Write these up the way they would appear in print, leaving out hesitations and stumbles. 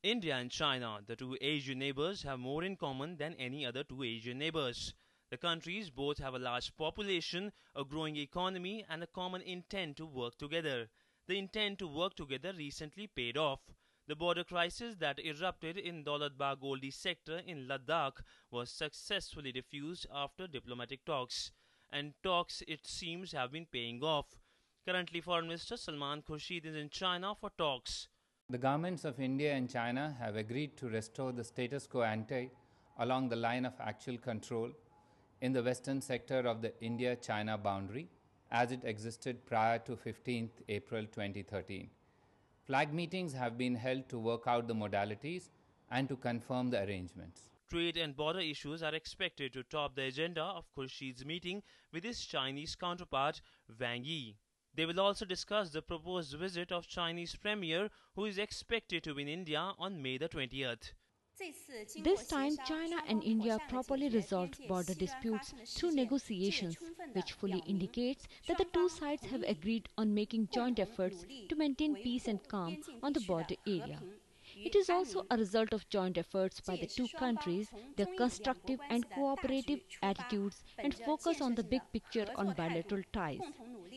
India and China, the two Asian neighbors, have more in common than any other two Asian neighbors. The countries both have a large population, a growing economy, and a common intent to work together. The intent to work together recently paid off. The border crisis that erupted in Daulat Bagoldi sector in Ladakh was successfully diffused after diplomatic talks. And talks, it seems, have been paying off. Currently, Foreign Minister Salman Khurshid is in China for talks. The governments of India and China have agreed to restore the status quo ante along the line of actual control in the western sector of the India-China boundary as it existed prior to 15th April 2013. Flag meetings have been held to work out the modalities and to confirm the arrangements. Trade and border issues are expected to top the agenda of Khursheed's meeting with his Chinese counterpart Wang Yi. They will also discuss the proposed visit of Chinese Premier, who is expected to be in India on May the 20th. This time, China and India properly resolved border disputes through negotiations, which fully indicates that the two sides have agreed on making joint efforts to maintain peace and calm on the border area. It is also a result of joint efforts by the two countries, their constructive and cooperative attitudes, and focus on the big picture on bilateral ties.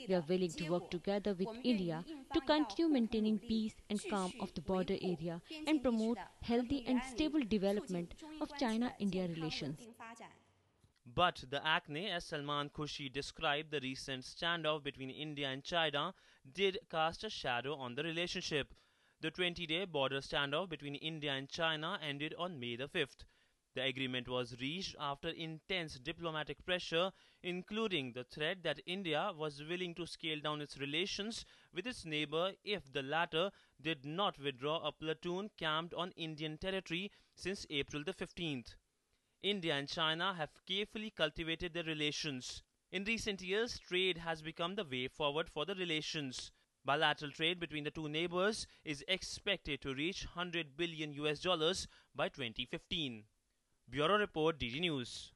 We are willing to work together with India to continue maintaining peace and calm of the border area and promote healthy and stable development of China-India relations. But the acne, as Salman Khurshid described the recent standoff between India and China, did cast a shadow on the relationship. The 20-day border standoff between India and China ended on May the 5th. The agreement was reached after intense diplomatic pressure, including the threat that India was willing to scale down its relations with its neighbor if the latter did not withdraw a platoon camped on Indian territory since April the 15th. India and China have carefully cultivated their relations. In recent years, trade has become the way forward for the relations. Bilateral trade between the two neighbors is expected to reach $100 billion by 2015. Bureau Report, DD News.